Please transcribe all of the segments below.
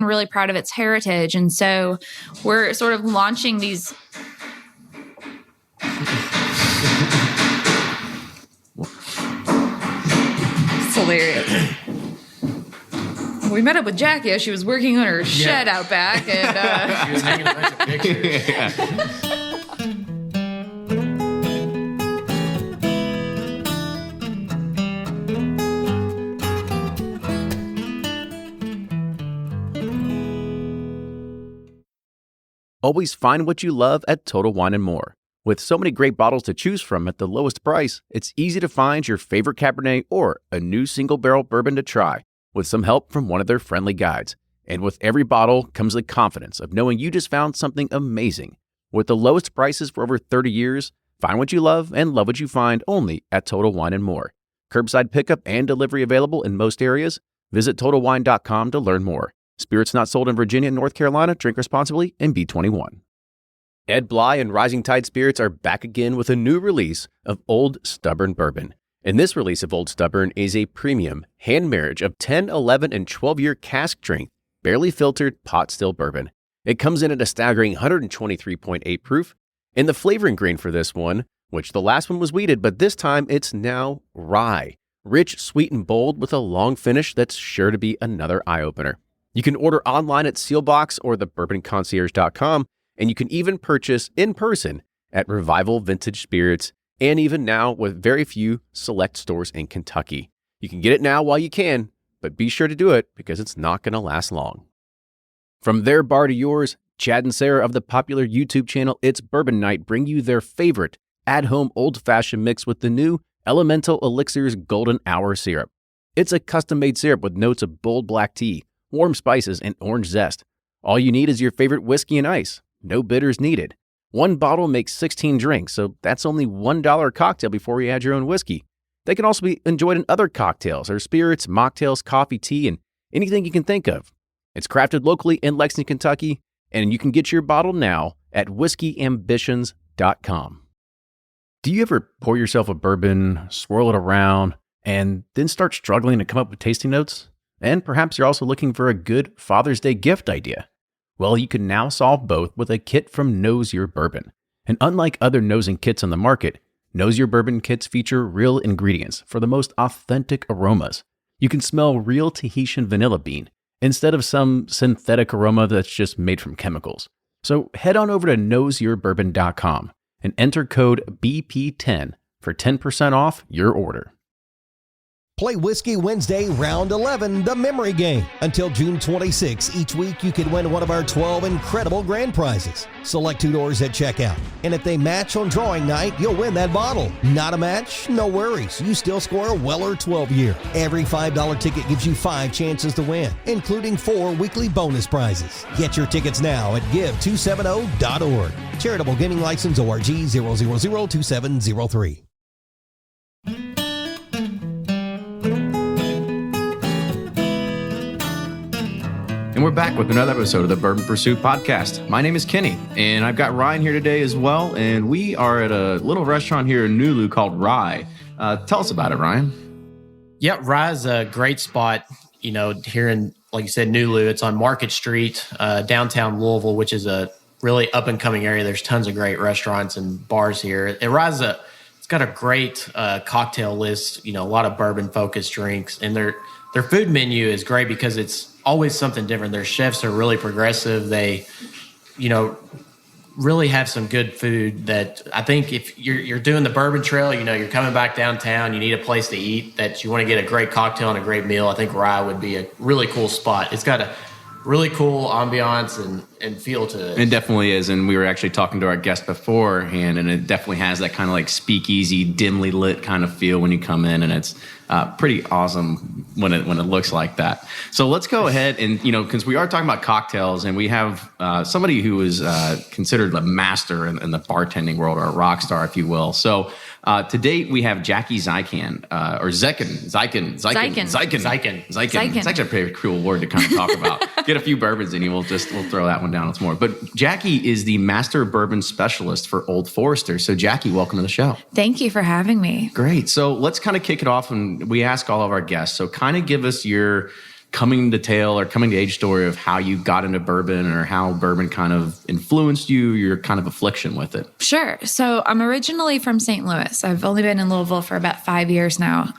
really proud of its heritage. And so we're sort of launching these. It's hilarious. We met up with Jackie as she was working on her shed out back. And, she was hanging a bunch of pictures. Always find what you love at Total Wine & More. With so many great bottles to choose from at the lowest price, it's easy to find your favorite Cabernet or a new single-barrel bourbon to try with some help from one of their friendly guides. And with every bottle comes the confidence of knowing you just found something amazing. With the lowest prices for over 30 years, find what you love and love what you find only at Total Wine & More. Curbside pickup and delivery available in most areas. Visit TotalWine.com to learn more. Spirits not sold in Virginia and North Carolina. Drink responsibly and be 21. Ed Bly and Rising Tide Spirits are back again with a new release of Old Stubborn Bourbon. And this release of Old Stubborn is a premium hand marriage of 10, 11, and 12-year cask strength, barely filtered pot still bourbon. It comes in at a staggering 123.8 proof. And the flavoring grain for this one, which the last one was wheated, but this time it's now rye. Rich, sweet, and bold with a long finish that's sure to be another eye-opener. You can order online at Sealbox or thebourbonconcierge.com, and you can even purchase in person at Revival Vintage Spirits, and even now with very few select stores in Kentucky. You can get it now while you can, but be sure to do it because it's not going to last long. From their bar to yours, Chad and Sarah of the popular YouTube channel It's Bourbon Night bring you their favorite at-home old-fashioned mix with the new Elemental Elixir's Golden Hour Syrup. It's a custom-made syrup with notes of bold black tea, warm spices, and orange zest. All you need is your favorite whiskey and ice. No bitters needed. One bottle makes 16 drinks, so that's only $1 a cocktail before you add your own whiskey. They can also be enjoyed in other cocktails or spirits, mocktails, coffee, tea, and anything you can think of. It's crafted locally in Lexington, Kentucky, and you can get your bottle now at whiskeyambitions.com. Do you ever pour yourself a bourbon, swirl it around, and then start struggling to come up with tasting notes? And perhaps you're also looking for a good Father's Day gift idea. Well, you can now solve both with a kit from Knows Your Bourbon. And unlike other nosing kits on the market, Knows Your Bourbon kits feature real ingredients for the most authentic aromas. You can smell real Tahitian vanilla bean instead of some synthetic aroma that's just made from chemicals. So head on over to knowsyourbourbon.com and enter code BP10 for 10% off your order. Play Whiskey Wednesday Round 11, the memory game. Until June 26, each week you can win one of our 12 incredible grand prizes. Select 2 doors at checkout, and if they match on drawing night, you'll win that bottle. Not a match? No worries. You still score a Weller 12-year. Every $5 ticket gives you 5 chances to win, including 4 weekly bonus prizes. Get your tickets now at give270.org. Charitable Gaming License ORG 0002703. And we're back with another episode of the Bourbon Pursuit podcast. My name is Kenny, and I've got Ryan here today as well, and we are at a little restaurant here in Nulu called Rye. Tell us about it, Ryan. Yeah, Rye is a great spot, here in, like you said, Nulu. It's on Market Street, downtown Louisville, which is a really up-and-coming area. There's tons of great restaurants and bars here. And Rye's it's got a great cocktail list, a lot of bourbon-focused drinks, and their food menu is great because it's always something different. Their chefs are really progressive. They, really have some good food that I think if you're doing the bourbon trail, you're coming back downtown, you need a place to eat, that you want to get a great cocktail and a great meal. I think Rye would be a really cool spot. It's got a really cool ambiance and feel to it. It definitely is. And we were actually talking to our guest beforehand, and it definitely has that kind of like speakeasy, dimly lit kind of feel when you come in, and it's pretty awesome when it looks like that. So let's go ahead and, because we are talking about cocktails, and we have somebody who is considered a master in the bartending world, or a rock star, if you will. So to date, we have Jackie Zykan, or Zykan. It's actually a pretty cool word to kind of talk about. Get a few bourbons in you, we'll throw that one down once more. But Jackie is the master bourbon specialist for Old Forester. So Jackie, welcome to the show. Thank you for having me. Great. So let's kind of kick it off, and we ask all of our guests. So kind of give us your coming to tale or coming to age story of how you got into bourbon or how bourbon kind of influenced you, your kind of affliction with it? Sure. So I'm originally from St. Louis. I've only been in Louisville for about 5 years now.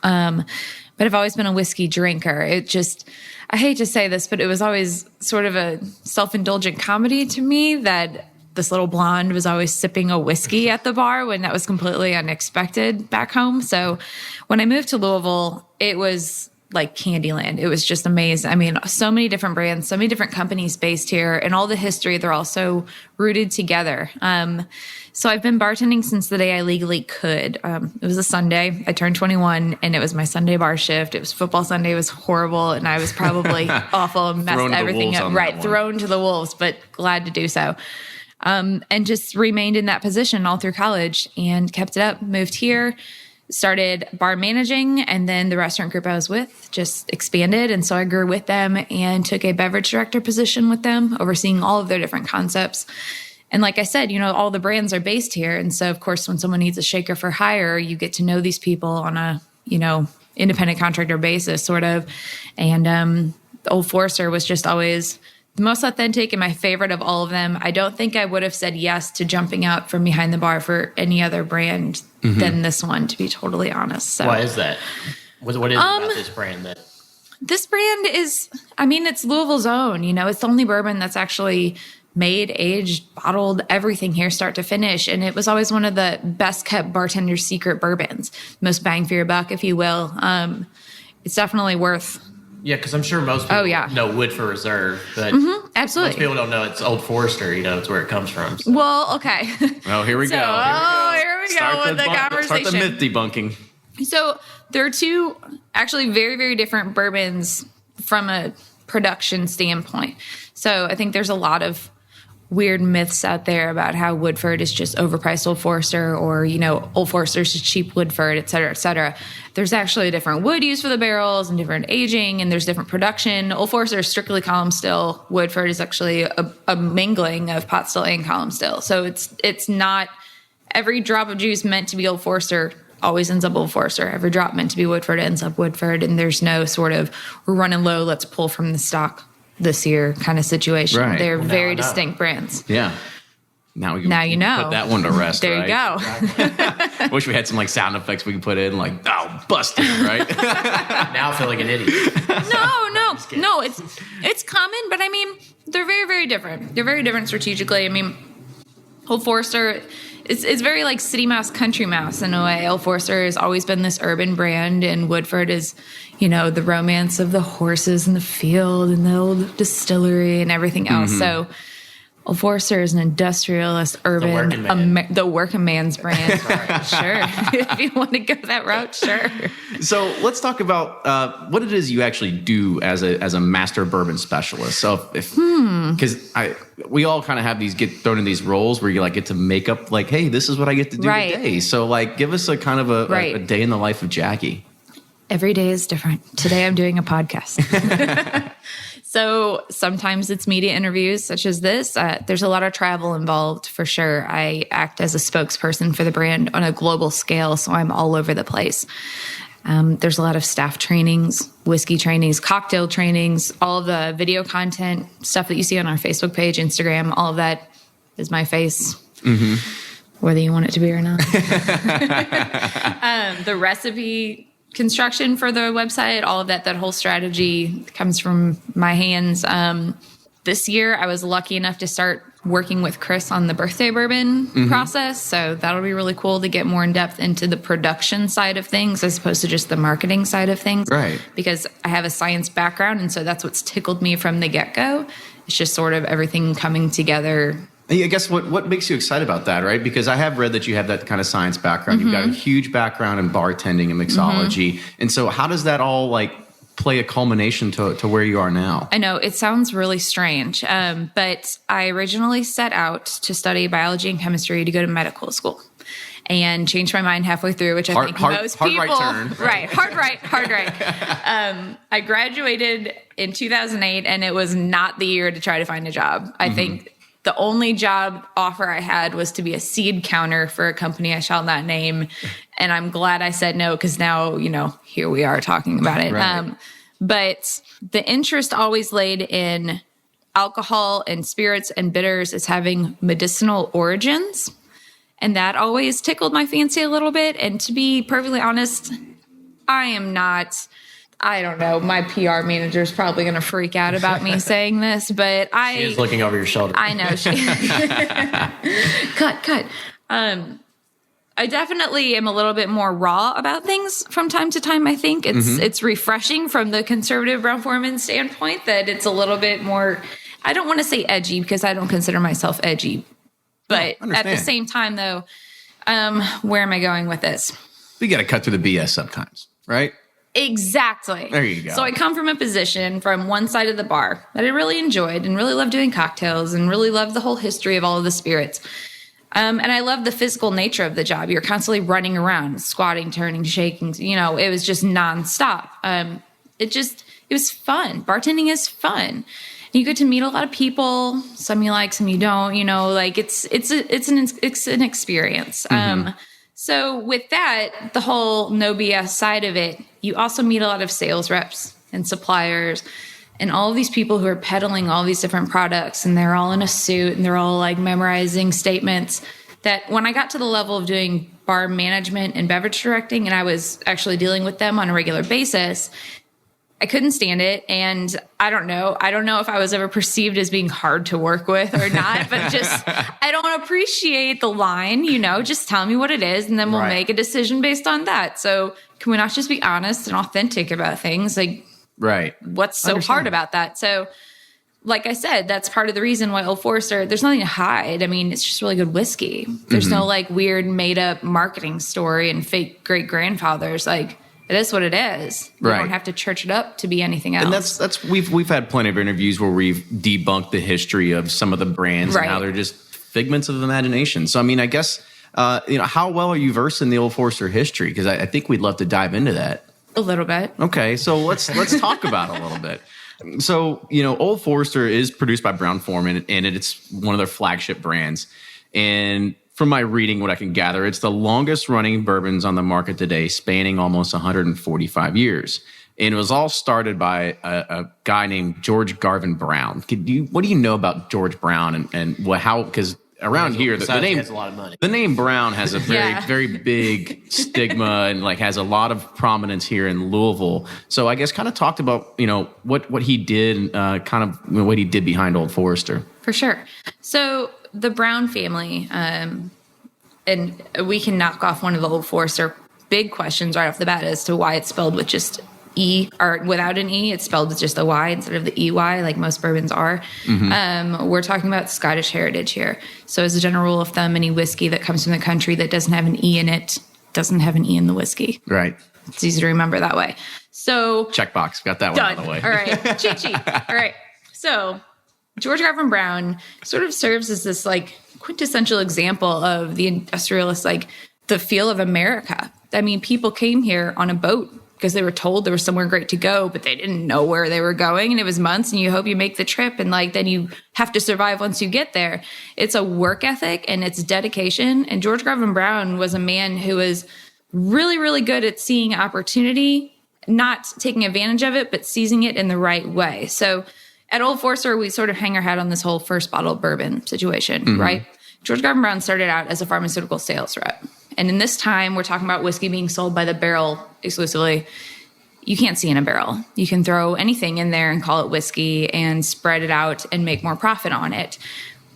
But I've always been a whiskey drinker. I hate to say this, but it was always sort of a self-indulgent comedy to me that this little blonde was always sipping a whiskey at the bar when that was completely unexpected back home. So when I moved to Louisville, it was like Candyland. It was just amazing. I mean, so many different brands, so many different companies based here, and all the history, they're all so rooted together. So I've been bartending since the day I legally could. It was a Sunday. I turned 21, and it was my Sunday bar shift. It was football Sunday. It was horrible, and I was probably awful and messed everything up. Right, thrown to the wolves, but glad to do so. And just remained in that position all through college and kept it up, moved here, started bar managing, and then the restaurant group I was with just expanded. And so I grew with them and took a beverage director position with them, overseeing all of their different concepts. And like I said, all the brands are based here. And so, of course, when someone needs a shaker for hire, you get to know these people on a, independent contractor basis, sort of. And Old Forester was just always the most authentic and my favorite of all of them. I don't think I would have said yes to jumping out from behind the bar for any other brand than this one, to be totally honest. So, why is that? What is it about this brand that? This brand is, it's Louisville's own. It's the only bourbon that's actually made, aged, bottled, everything here, start to finish. And it was always one of the best kept bartender's secret bourbons. Most bang for your buck, if you will. It's definitely worth. Yeah, because I'm sure most people know Woodford Reserve, but absolutely. Most people don't know it's Old Forester. It's where it comes from. So. Well, okay. Oh, here we go. Here we go with the conversation. Start the myth debunking. So there are two actually very, very different bourbons from a production standpoint. So I think there's a lot of weird myths out there about how Woodford is just overpriced Old Forester, or, Old Forester's just cheap Woodford, et cetera, et cetera. There's actually a different wood used for the barrels and different aging, and there's different production. Old Forester is strictly column still. Woodford is actually a mingling of pot still and column still. So it's not every drop of juice meant to be Old Forester always ends up Old Forester. Every drop meant to be Woodford ends up Woodford, and there's no sort of we're running low, let's pull from the stock this year kind of situation. Right. They're very distinct brands. Yeah. Now you know. Put that one to rest. There right? You go. Wish we had some sound effects we could put in, busted, right? Now I feel like an idiot. No. It's common, but they're very, very different. They're very different strategically. Old Forester, it's very like city mouse, country mouse in a way. Old Forester has always been this urban brand, and Woodford is, the romance of the horses in the field and the old distillery and everything else. So Old Forester is an industrialist, urban, the working man's brand. Sure. If you want to go that route, sure. So let's talk about what it is you actually do as a master bourbon specialist. So because we all kind of have these get thrown in these roles where you get to make up hey, this is what I get to do today. So give us a kind of a day in the life of Jackie. Every day is different. Today I'm doing a podcast. So sometimes it's media interviews such as this. There's a lot of travel involved for sure. I act as a spokesperson for the brand on a global scale, so I'm all over the place. There's a lot of staff trainings, whiskey trainings, cocktail trainings, all of the video content, stuff that you see on our Facebook page, Instagram, all of that is my face, whether you want it to be or not. The recipe construction for the website, all of that whole strategy comes from my hands. This year, I was lucky enough to start working with Chris on the birthday bourbon process. So that'll be really cool to get more in depth into the production side of things as opposed to just the marketing side of things. Right. Because I have a science background, and so that's what's tickled me from the get-go. It's just sort of everything coming together. I guess what makes you excited about that, right? Because I have read that you have that kind of science background. You've got a huge background in bartending and mixology. And so how does that all play a culmination to where you are now? I know it sounds really strange, but I originally set out to study biology and chemistry to go to medical school, and changed my mind halfway through, which I think most people. Hard right. I graduated in 2008, and it was not the year to try to find a job. I think the only job offer I had was to be a seed counter for a company I shall not name. And I'm glad I said no, because now, here we are talking about it. Right. But the interest always laid in alcohol and spirits and bitters as having medicinal origins. And that always tickled my fancy a little bit. And to be perfectly honest, I don't know, my PR manager is probably going to freak out about me saying this, but She is looking over your shoulder. I know. Cut. I definitely am a little bit more raw about things from time to time. I think it's refreshing from the conservative Brown-Forman standpoint that it's a little bit more, I don't want to say edgy because I don't consider myself edgy, but at the same time though, where am I going with this? We got to cut through the BS sometimes, right? Exactly. There you go. So I come from a position from one side of the bar that I really enjoyed and really loved doing cocktails and really loved the whole history of all of the spirits. And I love the physical nature of the job. You're constantly running around, squatting, turning, shaking. You know, it was just nonstop. It was fun. Bartending is fun. You get to meet a lot of people. Some you like, some you don't. You know, like it's an experience. So with that, the whole no BS side of it, you also meet a lot of sales reps and suppliers and all of these people who are peddling all these different products, and they're all in a suit and they're all like memorizing statements that when I got to the level of doing bar management and beverage directing, and I was actually dealing with them on a regular basis, I couldn't stand it. And I don't know if I was ever perceived as being hard to work with or not, but just, I don't appreciate the line, you know, just tell me what it is and then we'll make a decision based on that. So can we not just be honest and authentic about things? Like, what's so hard about that? So like I said, that's part of the reason why Old Forester, there's nothing to hide. I mean, it's just really good whiskey. There's no like weird made up marketing story and fake great grandfathers. Like, it is what it is. You don't have to church it up to be anything else. And that's we've had plenty of interviews where we've debunked the history of some of the brands and how they're just figments of imagination. So I mean, I guess how well are you versed in the Old Forester history? Because I think we'd love to dive into that. A little bit. Okay, so let's talk about it a little bit. So Old Forester is produced by Brown-Forman, and it's one of their flagship brands. And from my reading, what I can gather, it's the longest running bourbons on the market today, spanning almost 145 years. And it was all started by a guy named George Garvin Brown. What do you know about George Brown and how? Because around here, the name has a lot of money. The name Brown has a very big stigma and like has a lot of prominence here in Louisville. So I guess kind of talked about what he did, kind of what he did behind Old Forester. For sure. So the Brown family, and we can knock off one of the Old Forester big questions right off the bat as to why it's spelled with just E or without an E. It's spelled with just a Y instead of the EY, like most bourbons are. We're talking about Scottish heritage here. So as a general rule of thumb, any whiskey that comes from the country that doesn't have an E in it doesn't have an E in the whiskey. Right. It's easy to remember that way. So checkbox, got that one out of the way. All right. Cheat. All right. So George Garvin Brown sort of serves as this like quintessential example of the industrialist, like the feel of America. I mean, people came here on a boat because they were told there was somewhere great to go, but they didn't know where they were going. And it was months and you hope you make the trip. And like, then you have to survive once you get there. It's a work ethic and it's dedication. And George Garvin Brown was a man who was really, really good at seeing opportunity, not taking advantage of it, but seizing it in the right way. So at Old Forester, we sort of hang our hat on this whole first bottle bourbon situation, right? George Garvin Brown started out as a pharmaceutical sales rep. And in this time, we're talking about whiskey being sold by the barrel exclusively. You can't see in a barrel. You can throw anything in there and call it whiskey and spread it out and make more profit on it.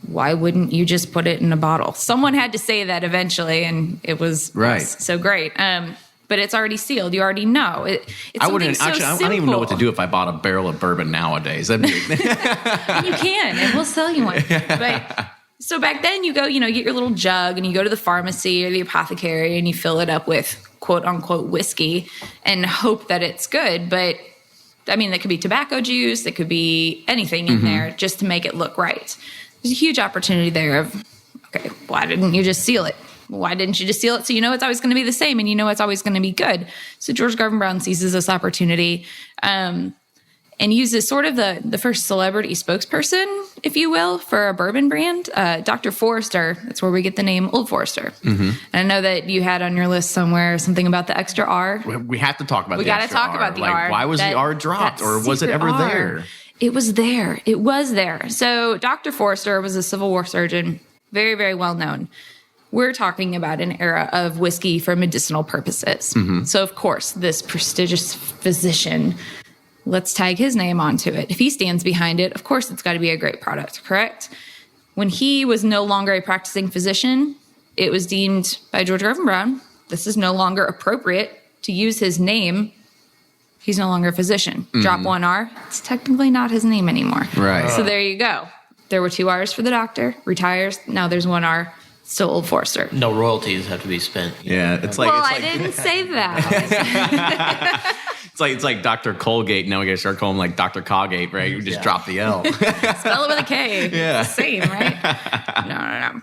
Why wouldn't you just put it in a bottle? Someone had to say that eventually, and it was so great. But it's already sealed. You already know. It's I don't even know what to do if I bought a barrel of bourbon nowadays. That'd be You can, and we'll sell you one. But so back then, you go, get your little jug, and you go to the pharmacy or the apothecary, and you fill it up with quote unquote whiskey, and hope that it's good. But I mean, that could be tobacco juice, it could be anything in there, just to make it look right. There's a huge opportunity there of, okay, why didn't you just seal it? Why didn't you just seal it so you know it's always going to be the same and you know it's always going to be good? So George Garvin Brown seizes this opportunity and uses sort of the first celebrity spokesperson if you will, for a bourbon brand. Dr. Forster, that's where we get the name Old Forester. And I know that you had on your list somewhere something about the extra R. We have to talk about We the got to extra talk R. about the Like, R. why was the R dropped, or was it ever there? It was there. It was there. So Dr. Forster was a Civil War surgeon, very, very well known. We're talking about an era of whiskey for medicinal purposes. So, of course, this prestigious physician, let's tag his name onto it. If he stands behind it, of course, it's got to be a great product, correct? When he was no longer a practicing physician, it was deemed by George Garvin Brown, this is no longer appropriate to use his name. He's no longer a physician. Drop one R, it's technically not his name anymore. Right. So there you go. There were 2 R's for the doctor, retires. Now there's 1 R, still Old Forester. No royalties have to be spent. Yeah, it's like. Well, it's I like, didn't say that. it's like Dr. Colgate. Now we got to start calling him like Dr. Colgate, right? You just drop the L. Spell it with a K. Yeah. It's the same, right? No.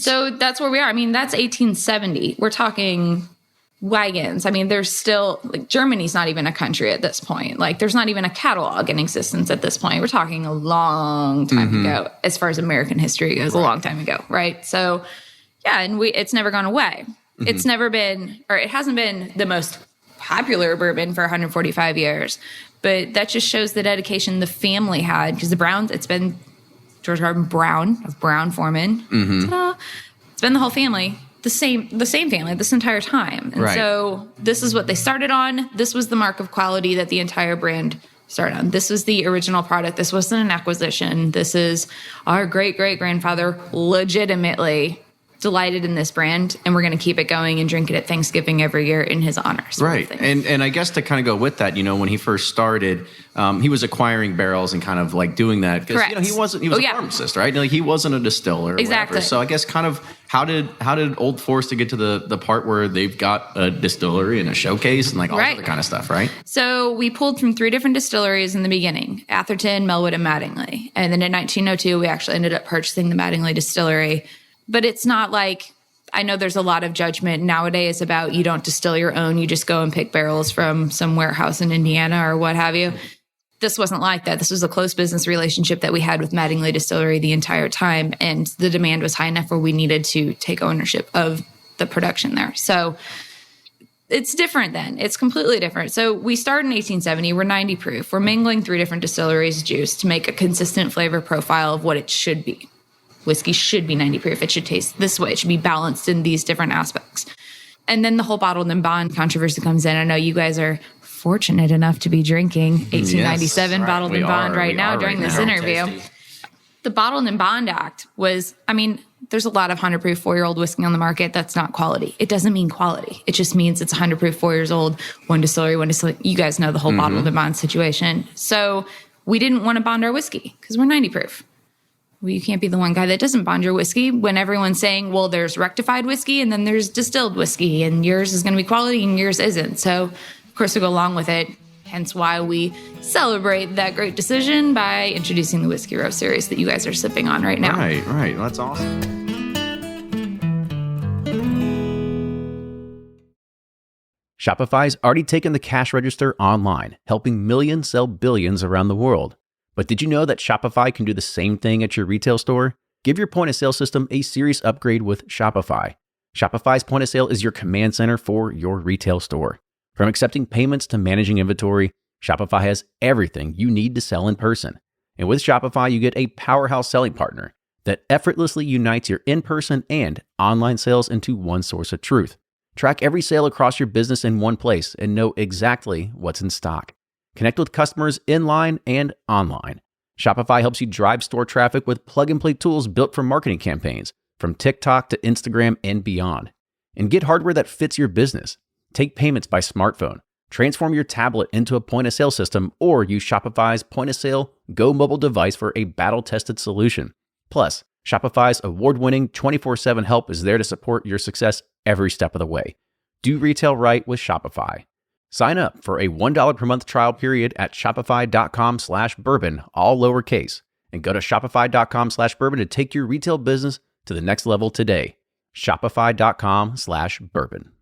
So that's where we are. I mean, that's 1870. We're talking wagons. I mean, there's still, like, Germany's not even a country at this point. Like, there's not even a catalog in existence at this point. We're talking a long time ago, as far as American history goes, a long time ago, right? So, yeah, and it's never gone away. It's never been, or it hasn't been the most popular bourbon for 145 years. But that just shows the dedication the family had, because the Browns, it's been George Garvin Brown of Brown-Forman. Ta-da. It's been the whole family. The same family this entire time. And so this is what they started on. This was the mark of quality that the entire brand started on. This was the original product. This wasn't an acquisition. This is our great-great-grandfather legitimately delighted in this brand, and we're going to keep it going and drink it at Thanksgiving every year in his honor. Right. And I guess to kind of go with that, when he first started, he was acquiring barrels and kind of like doing that. Because, he was a pharmacist, right? Like, he wasn't a distiller or exactly. whatever. So I guess kind of how did Old Forester get to the part where they've got a distillery and a showcase and like all that kind of stuff, right? So we pulled from 3 different distilleries in the beginning: Atherton, Melwood, and Mattingly. And then in 1902, we actually ended up purchasing the Mattingly distillery. But it's not like, I know there's a lot of judgment nowadays about you don't distill your own, you just go and pick barrels from some warehouse in Indiana or what have you. This wasn't like that. This was a close business relationship that we had with Mattingly Distillery the entire time, and the demand was high enough where we needed to take ownership of the production there. So it's different then. It's completely different. So we start in 1870. We're 90 proof. We're mingling 3 different distilleries' juice to make a consistent flavor profile of what it should be. Whiskey should be 90 proof. It should taste this way. It should be balanced in these different aspects. And then the whole bottled and bond controversy comes in. I know you guys are fortunate enough to be drinking 1897 bottled and bond right now during this interview. The Bottled and Bond Act was, I mean, there's a lot of 100 proof 4-year-old whiskey on the market. That's not quality. It doesn't mean quality. It just means it's 100 proof 4 years old, one distillery. You guys know the whole bottled and bond situation. So we didn't want to bond our whiskey because we're 90 proof. Well, you can't be the one guy that doesn't bond your whiskey when everyone's saying, well, there's rectified whiskey and then there's distilled whiskey, and yours is going to be quality and yours isn't. So, of course, we go along with it. Hence why we celebrate that great decision by introducing the Whiskey Row series that you guys are sipping on right now. Right. That's awesome. Shopify's already taken the cash register online, helping millions sell billions around the world. But did you know that Shopify can do the same thing at your retail store? Give your point of sale system a serious upgrade with Shopify. Shopify's point of sale is your command center for your retail store. From accepting payments to managing inventory, Shopify has everything you need to sell in person. And with Shopify, you get a powerhouse selling partner that effortlessly unites your in-person and online sales into one source of truth. Track every sale across your business in one place and know exactly what's in stock. Connect with customers in-line and online. Shopify helps you drive store traffic with plug-and-play tools built for marketing campaigns, from TikTok to Instagram and beyond. And get hardware that fits your business. Take payments by smartphone. Transform your tablet into a point-of-sale system, or use Shopify's point-of-sale Go mobile device for a battle-tested solution. Plus, Shopify's award-winning 24/7 help is there to support your success every step of the way. Do retail right with Shopify. Sign up for a $1 per month trial period at shopify.com/bourbon, all lowercase, and go to shopify.com/bourbon to take your retail business to the next level today. Shopify.com/bourbon.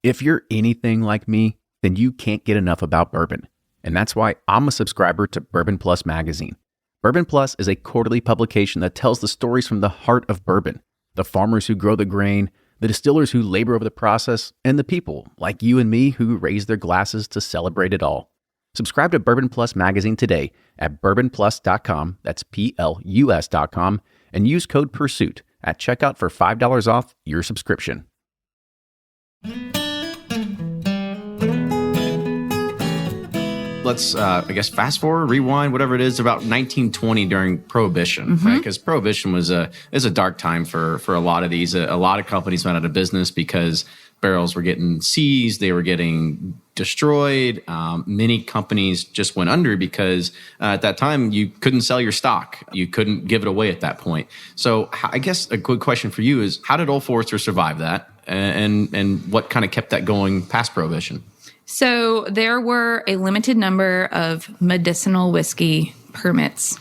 If you're anything like me, then you can't get enough about bourbon. And that's why I'm a subscriber to Bourbon Plus magazine. Bourbon Plus is a quarterly publication that tells the stories from the heart of bourbon, the farmers who grow the grain, the distillers who labor over the process, and the people like you and me who raise their glasses to celebrate it all. Subscribe to Bourbon Plus magazine today at bourbonplus.com, that's PLUS.com, and use code PURSUIT at checkout for $5 off your subscription. Let's, I guess, fast forward, rewind, whatever it is, about 1920 during Prohibition, right? Because Prohibition is a dark time for a lot of these. A lot of companies went out of business because barrels were getting seized, they were getting destroyed. Many companies just went under because at that time you couldn't sell your stock, you couldn't give it away at that point. So I guess a good question for you is, how did Old Forester survive that, and what kind of kept that going past Prohibition? So there were a limited number of medicinal whiskey permits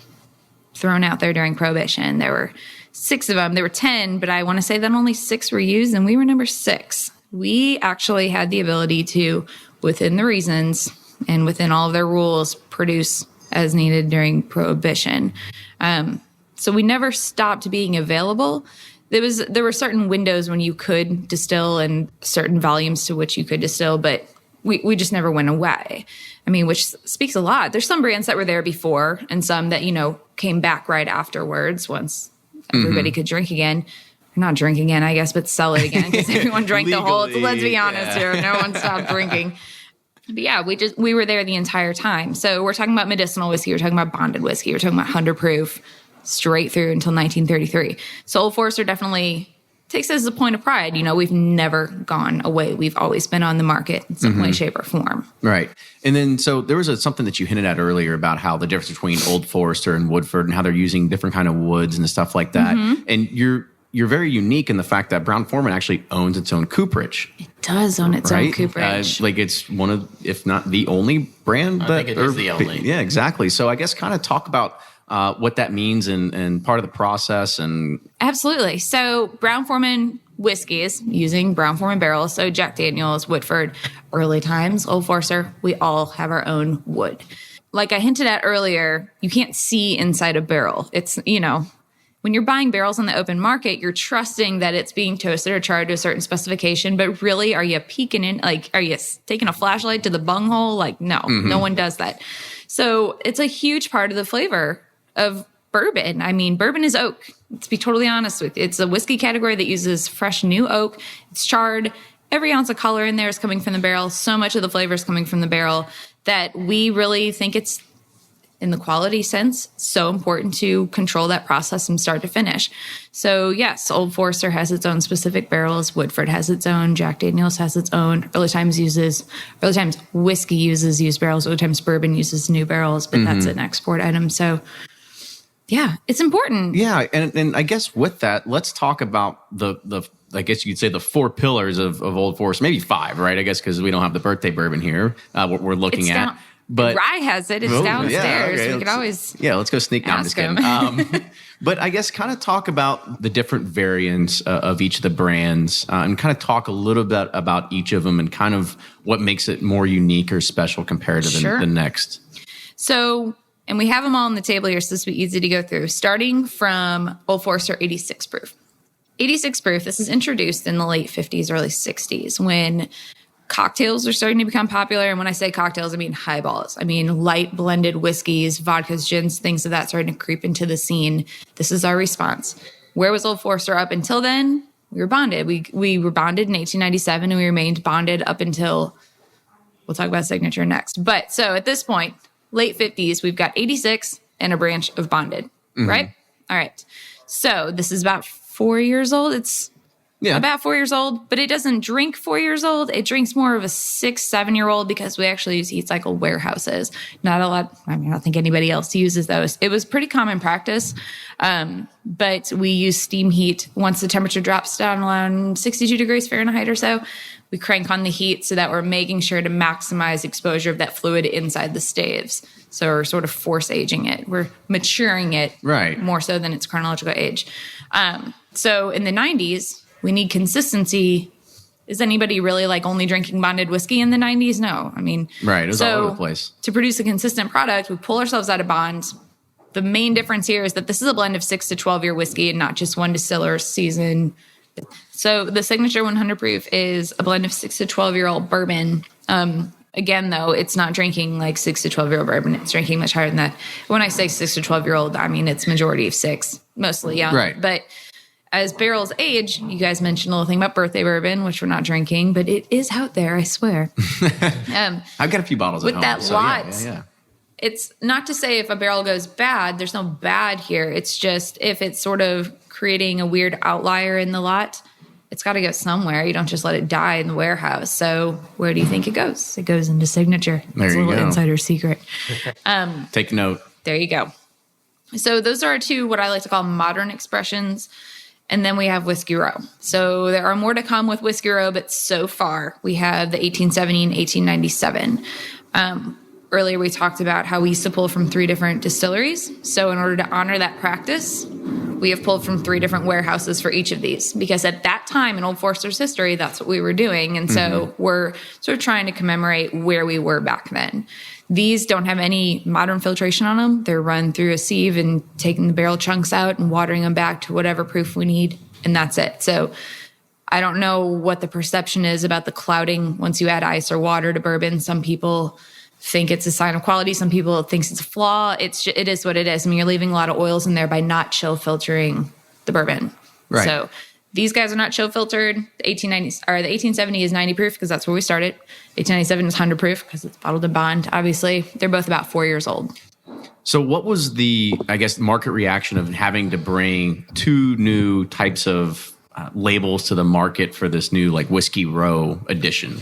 thrown out there during Prohibition. There were 6 of them. There were 10, but I want to say that only 6 were used, and we were number 6. We actually had the ability to, within the reasons and within all of their rules, produce as needed during Prohibition. So we never stopped being available. There were certain windows when you could distill and certain volumes to which you could distill, but we just never went away. I mean, which speaks a lot. There's some brands that were there before and some that, came back right afterwards once everybody could drink again. Not drink again, I guess, but sell it again because everyone drank the whole. Let's be honest here, no one stopped drinking. But yeah, we were there the entire time. So we're talking about medicinal whiskey, we're talking about bonded whiskey, we're talking about 100 proof, straight through until 1933. So Old Forester definitely takes this as a point of pride. We've never gone away. We've always been on the market in some way, shape, or form. Right. And then, so there was something that you hinted at earlier about how the difference between Old Forester and Woodford and how they're using different kind of woods and stuff like that. And you're very unique in the fact that Brown-Forman actually owns its own cooperage. It does own its own cooperage. It's one of, if not the only brand. I think it is the only. Yeah, exactly. So I guess kind of talk about what that means and part of the process. And absolutely. So Brown-Forman whiskeys using Brown-Forman barrels. So Jack Daniels, Woodford, early times, Old Forester, we all have our own wood. Like I hinted at earlier, you can't see inside a barrel. It's, when you're buying barrels on the open market, you're trusting that it's being toasted or charred to a certain specification. But really, are you peeking in? Like, are you taking a flashlight to the bunghole? Like, no, no one does that. So it's a huge part of the flavor of bourbon. I mean, bourbon is oak. To be totally honest with you, it's a whiskey category that uses fresh new oak. It's charred. Every ounce of color in there is coming from the barrel. So much of the flavor is coming from the barrel that we really think it's, in the quality sense, so important to control that process from start to finish. So yes, Old Forester has its own specific barrels. Woodford has its own. Jack Daniels has its own. Early times whiskey uses used barrels. Early times bourbon uses new barrels, but that's an export item. So yeah, it's important. Yeah, and I guess with that, let's talk about the I guess you could say the 4 pillars of Old Forester, maybe 5, right? I guess because we don't have the birthday bourbon here. What we're looking at. But Rye has it. It's downstairs. Yeah, okay. We could always let's go sneak. No, I'm just kidding. But I guess kind of talk about the different variants of each of the brands and kind of talk a little bit about each of them and kind of what makes it more unique or special compared to the next. So, and we have them all on the table here, so this will be easy to go through. Starting from Old Forester 86 proof. 86 proof, this is introduced in the late 50s, early 60s when cocktails are starting to become popular. And when I say cocktails, I mean highballs. I mean light blended whiskeys, vodkas, gins, things of that starting to creep into the scene. This is our response. Where was Old Forester up until then? We were bonded. We were bonded in 1897 and we remained bonded up until, we'll talk about signature next. But so at this point, late 50s, we've got 86 and a branch of bonded, right? All right. So this is about 4 years old. It's about 4 years old, but it doesn't drink 4 years old. It drinks more of a 6-7 year old because we actually use heat cycle warehouses. Not a lot. I mean, I don't think anybody else uses those. It was pretty common practice, but we use steam heat. Once the temperature drops down around 62 degrees Fahrenheit or so, we crank on the heat so that we're making sure to maximize exposure of that fluid inside the staves. So we're sort of force aging it. We're maturing it more so than its chronological age. So in the 90s, we need consistency. Is anybody really like only drinking bonded whiskey in the 90s? No. I mean, it was all over the place. To produce a consistent product, we pull ourselves out of bonds, the main difference here is that this is a blend of 6 to 12 year whiskey and not just one distiller's season. So the signature 100 proof is a blend of 6 to 12-year-old bourbon. Again, though, it's not drinking like 6 to 12-year-old bourbon. It's drinking much higher than that. When I say 6 to 12-year-old, I mean it's majority of 6, mostly young. Right. But as barrels age, you guys mentioned a little thing about birthday bourbon, which we're not drinking, but it is out there, I swear. I've got a few bottles with at home. that so lot. yeah. It's not to say if a barrel goes bad, there's no bad here. It's just if it's sort of creating a weird outlier in the lot, it's got to go somewhere. You don't just let it die in the warehouse. So where do you think it goes? It goes into signature. There it's a you little go. insider secret. Take note. There you go. So those are 2 what I like to call modern expressions. And then we have Whiskey Row. So there are more to come with Whiskey Row, but so far we have the 1870 and 1897. Earlier we talked about how we used to pull from 3 different distilleries. So in order to honor that practice, we have pulled from 3 different warehouses for each of these. Because at that time in Old Forester's history, that's what we were doing. And so we're sort of trying to commemorate where we were back then. These don't have any modern filtration on them. They're run through a sieve and taking the barrel chunks out and watering them back to whatever proof we need. And that's it. So I don't know what the perception is about the clouding once you add ice or water to bourbon. Some people think it's a sign of quality. Some people think it's a flaw. It is what it is. I mean, you're leaving a lot of oils in there by not chill filtering the bourbon. Right. So these guys are not chill filtered. The 1870 is 90 proof because that's where we started. 1897 is 100 proof because it's bottled in bond. Obviously, they're both about 4 years old. So what was the, I guess, market reaction of having to bring 2 new types of labels to the market for this new like Whiskey Row edition?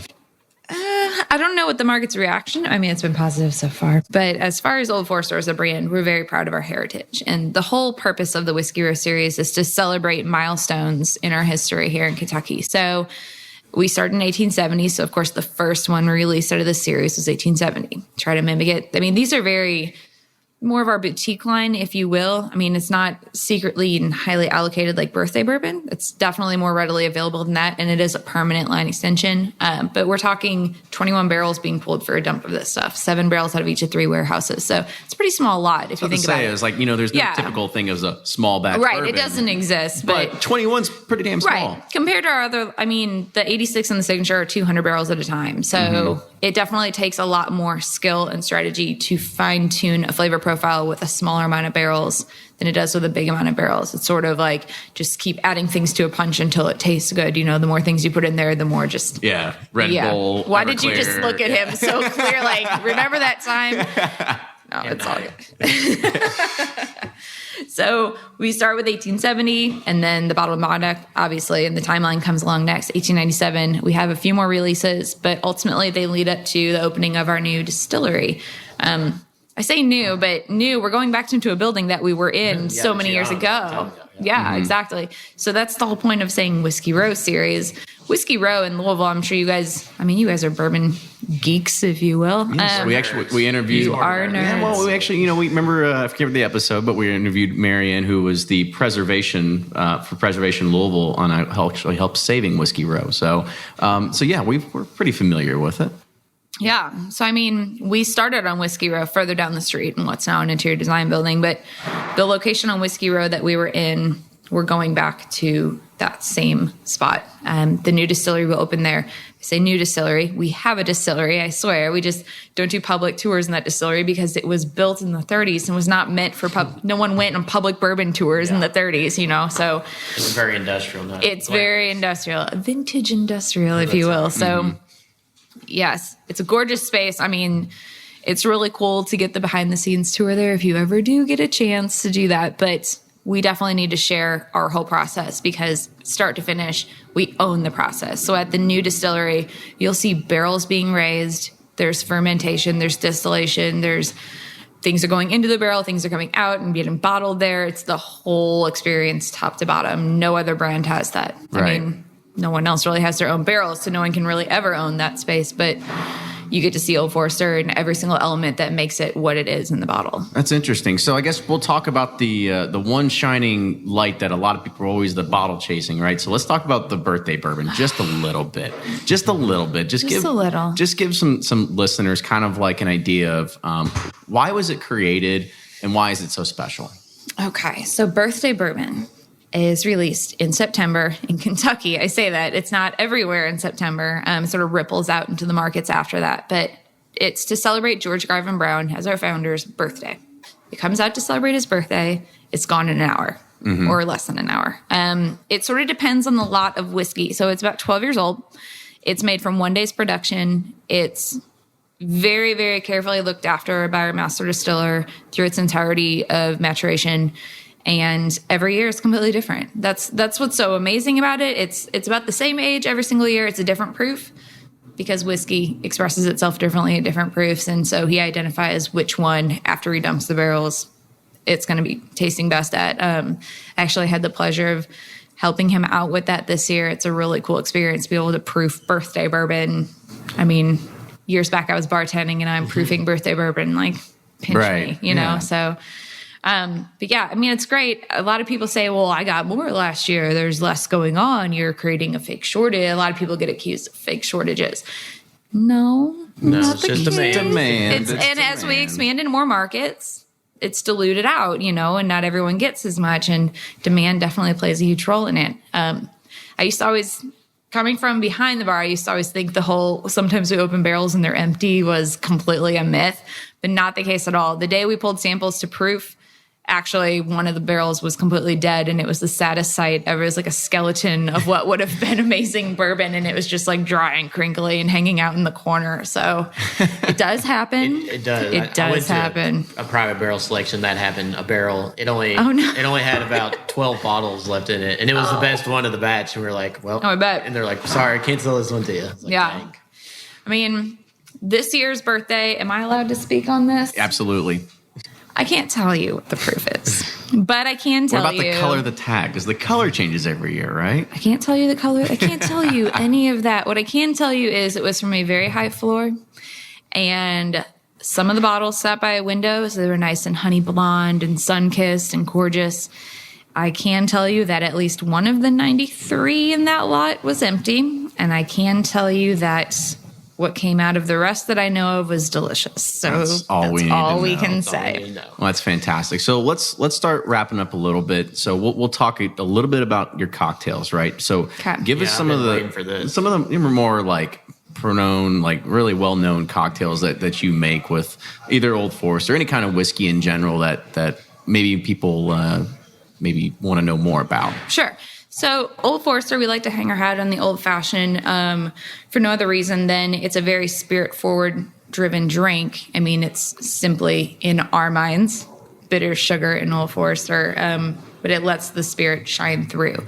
I don't know what the market's reaction. I mean, it's been positive so far. But as far as Old Forester as a brand, we're very proud of our heritage. And the whole purpose of the Whiskey Row series is to celebrate milestones in our history here in Kentucky. So we started in 1870. So, of course, the first one released out of this series was 1870. Try to mimic it. I mean, these are more of our boutique line, if you will. I mean, it's not secretly and highly allocated like birthday bourbon. It's definitely more readily available than that, and it is a permanent line extension. But we're talking 21 barrels being pulled for a dump of this stuff, 7 barrels out of each of 3 warehouses. So it's a pretty small lot if you think about it. It's like, there's no typical thing as a small batch right, bourbon. it doesn't exist. But 21's pretty damn small. Right, compared to our other, I mean, the 86 and the Signature are 200 barrels at a time. So it definitely takes a lot more skill and strategy to fine-tune a flavor profile with a smaller amount of barrels than it does with a big amount of barrels. It's sort of like just keep adding things to a punch until it tastes good. The more things you put in there, the more just... Yeah, Red Bull, Why did you Everclear. just look at him so clear? Like, remember that time? No, it's all good. So we start with 1870 and then the bottled product, obviously, and the timeline comes along next. 1897, we have a few more releases, but ultimately they lead up to the opening of our new distillery. I say new, but we're going back into a building that we were in so many years ago. Yeah, exactly. So that's the whole point of saying Whiskey Row series. Whiskey Row in Louisville, I'm sure you guys are bourbon geeks, if you will. Yes, we interviewed. You are nerds. Yeah, well, we actually, we remember, I forget the episode, but we interviewed Marianne, who was the preservation for Preservation Louisville, on actually helped saving Whiskey Row. So yeah, we're pretty familiar with it. Yeah. So, I mean, we started on Whiskey Row further down the street in what's now an interior design building, but the location on Whiskey Row that we were in, we're going back to that same spot. The new distillery will open there. I say new distillery. We have a distillery, I swear. We just don't do public tours in that distillery because it was built in the 30s and was not meant for no one went on public bourbon tours in the 30s, so. It's very industrial. It's very industrial, vintage industrial, if you will. So, yes, it's a gorgeous space. I mean, it's really cool to get the behind the scenes tour there if you ever do get a chance to do that. But we definitely need to share our whole process because start to finish, we own the process. So at the new distillery, you'll see barrels being raised. There's fermentation, there's distillation, there's things are going into the barrel, things are coming out and getting bottled there. It's the whole experience top to bottom. No other brand has that. Right. I mean, no one else really has their own barrels, so no one can really ever own that space. But you get to see Old Forester and every single element that makes it what it is in the bottle. That's interesting. So I guess we'll talk about the one shining light that a lot of people are always the bottle chasing, right? So let's talk about the birthday bourbon just a little bit. Just a little bit. Just give some listeners kind of like an idea of why was it created and why is it so special? Okay, so Birthday Bourbon is released in September in Kentucky. I say that. It's not everywhere in September. It sort of ripples out into the markets after that. But it's to celebrate George Garvin Brown as our founder's birthday. It comes out to celebrate his birthday. It's gone in an hour or less than an hour. It sort of depends on the lot of whiskey. So it's about 12 years old. It's made from 1 day's production. It's very, very carefully looked after by our master distiller through its entirety of maturation. And every year is completely different. That's what's so amazing about it. It's about the same age every single year. It's a different proof because whiskey expresses itself differently at different proofs. And so he identifies which one, after he dumps the barrels, it's going to be tasting best at. I actually had the pleasure of helping him out with that this year. It's a really cool experience to be able to proof birthday bourbon. I mean, years back I was bartending and I'm proofing birthday bourbon, like pinch me, you know? So, but yeah, I mean, it's great. A lot of people say, well, I got more last year. There's less going on. You're creating a fake shortage. A lot of people get accused of fake shortages. No, it's just demand. And as we expand into more markets, it's diluted out, you know, and not everyone gets as much. And demand definitely plays a huge role in it. I used to always, coming from behind the bar, I used to always think the whole, sometimes we open barrels and they're empty was completely a myth, but not the case at all. The day we pulled samples to proof, actually one of the barrels was completely dead and it was the saddest sight ever. It was like a skeleton of what would have been amazing bourbon and it was just like dry and crinkly and hanging out in the corner. So it does happen. It does. It does happen. A private barrel selection that happened. A barrel. It only had about 12 bottles left in it, and it was the best one of the batch. And we were like, well, I bet. And they're like, sorry, I can't sell this one to you. Like, yeah. dang. I mean, this year's birthday. Am I allowed to speak on this? Absolutely. I can't tell you what the proof is, but I can tell you. What about the color of the tag? Because the color changes every year, right? I can't tell you the color. I can't tell you any of that. What I can tell you is it was from a very high floor, and some of the bottles sat by a window, so they were nice and honey blonde and sun-kissed and gorgeous. I can tell you that at least one of the 93 in that lot was empty, and I can tell you that what came out of the rest that I know of was delicious. So that's all we can say. Well, that's fantastic. So let's start wrapping up a little bit. So we'll talk a little bit about your cocktails, right? So give us some of the more like known, like really well known cocktails that you make with either Old Forester or any kind of whiskey in general that maybe people maybe want to know more about. Sure. So Old Forester, we like to hang our hat on the old fashioned for no other reason than it's a very spirit forward driven drink. I mean, it's simply in our minds, bitter sugar in Old Forester, but it lets the spirit shine through.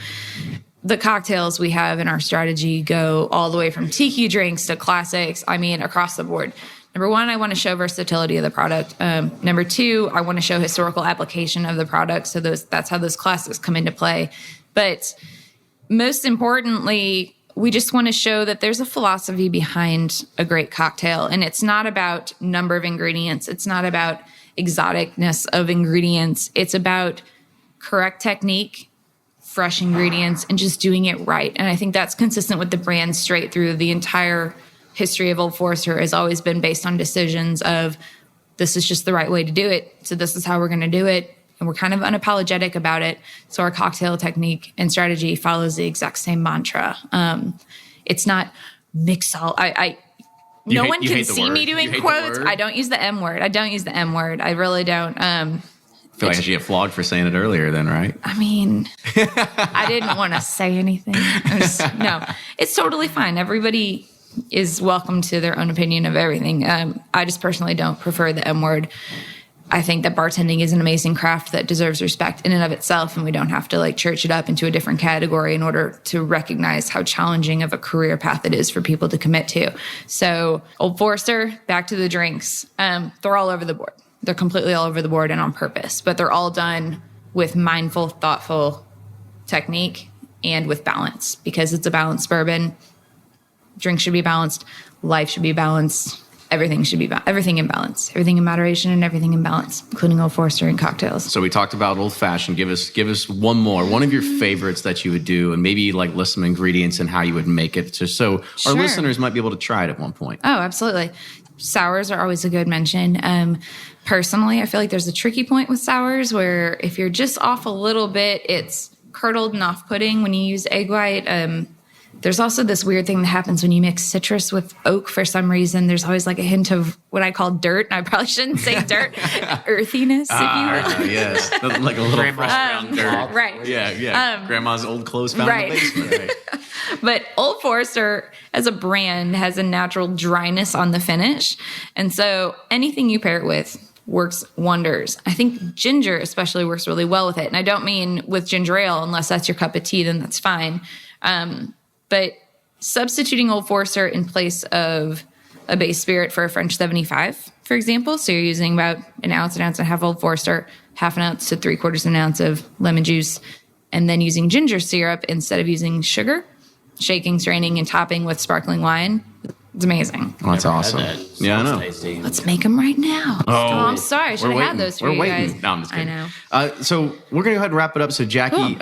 The cocktails we have in our strategy go all the way from tiki drinks to classics. I mean, across the board. Number one, I want to show versatility of the product. Number two, I want to show historical application of the product. So that's how those classics come into play. But most importantly, we just want to show that there's a philosophy behind a great cocktail. And it's not about number of ingredients. It's not about exoticness of ingredients. It's about correct technique, fresh ingredients, and just doing it right. And I think that's consistent with the brand straight through. The entire history of Old Forester has always been based on decisions of this is just the right way to do it. So this is how we're going to do it. And we're kind of unapologetic about it. So our cocktail technique and strategy follows the exact same mantra. It's not mix all. No one can see me doing quotes. I don't use the M word. I really don't. I feel like I should get flogged for saying it earlier then, right? I mean, I didn't want to say anything. No, it's totally fine. Everybody is welcome to their own opinion of everything. I just personally don't prefer the M word. I think that bartending is an amazing craft that deserves respect in and of itself, and we don't have to like church it up into a different category in order to recognize how challenging of a career path it is for people to commit to. So Old Forester, back to the drinks. They're all over the board. They're completely all over the board and on purpose, but they're all done with mindful, thoughtful technique and with balance because it's a balanced bourbon. Drink should be balanced. Life should be balanced. Everything should be everything in balance, everything in moderation, and everything in balance, including Old Forester and cocktails. So we talked about old fashioned. Give us one more, one of your favorites that you would do, and maybe like list some ingredients and how you would make it, just so our listeners might be able to try it at one point. Oh, absolutely. Sours are always a good mention. personally. I feel like there's a tricky point with sours where if you're just off a little bit, it's curdled and off-putting when you use egg white. There's also this weird thing that happens when you mix citrus with oak for some reason. There's always like a hint of what I call dirt. And I probably shouldn't say dirt. Earthiness, if you will. Yes. Like a little fresh brown dirt. Right. Yeah. Grandma's old clothes found in the basement. Right. But Old Forester, as a brand, has a natural dryness on the finish. And so anything you pair it with works wonders. I think ginger especially works really well with it. And I don't mean with ginger ale, unless that's your cup of tea, then that's fine. But substituting Old Forester in place of a base spirit for a French 75, for example. So you're using about an ounce and a half Old Forester, half an ounce to 3/4 of an ounce of lemon juice, and then using ginger syrup instead of using sugar, shaking, straining, and topping with sparkling wine. It's amazing. Oh, that's awesome. Yeah, I know. Tasty. Let's make them right now. Oh, I'm sorry. I should have had those for you guys. No, I'm just kidding. I know. So we're going to go ahead and wrap it up. So, Jackie,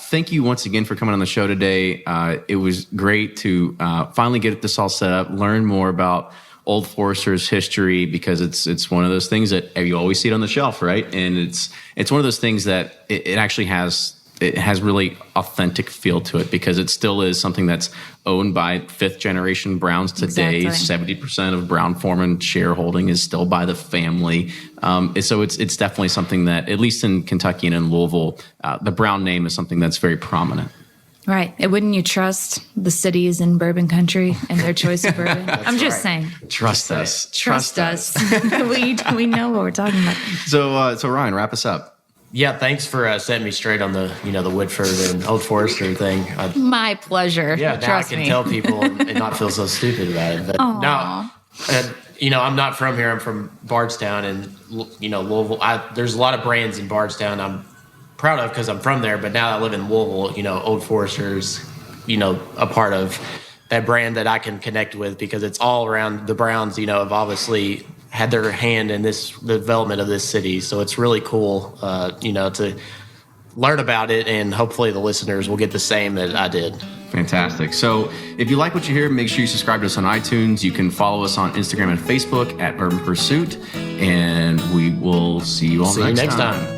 thank you once again for coming on the show today. It was great to finally get this all set up, learn more about Old Forester's history, because it's one of those things that you always see it on the shelf, right? And it's one of those things that it actually has. It has really authentic feel to it, because it still is something that's owned by fifth generation Browns today. Exactly. 70% of Brown-Forman shareholding is still by the family. So it's definitely something that, at least in Kentucky and in Louisville, the Brown name is something that's very prominent. Right. And wouldn't you trust the cities in bourbon country and their choice of bourbon? I'm just saying. Trust us. Trust us. we know what we're talking about. So Ryan, wrap us up. Yeah, thanks for setting me straight on the Woodford and Old Forester thing. My pleasure. Yeah, now Trust I can me. tell people and not feel so stupid about it. But no, I'm not from here. I'm from Bardstown, and Louisville. There's a lot of brands in Bardstown I'm proud of because I'm from there. But now that I live in Louisville, Old Forester's, a part of that brand that I can connect with, because it's all around the Browns. Have obviously had their hand in the development of this city. So it's really cool, to learn about it, and hopefully the listeners will get the same that I did. Fantastic. So if you like what you hear, make sure you subscribe to us on iTunes. You can follow us on Instagram and Facebook at Bourbon Pursuit, and we will see you all next time.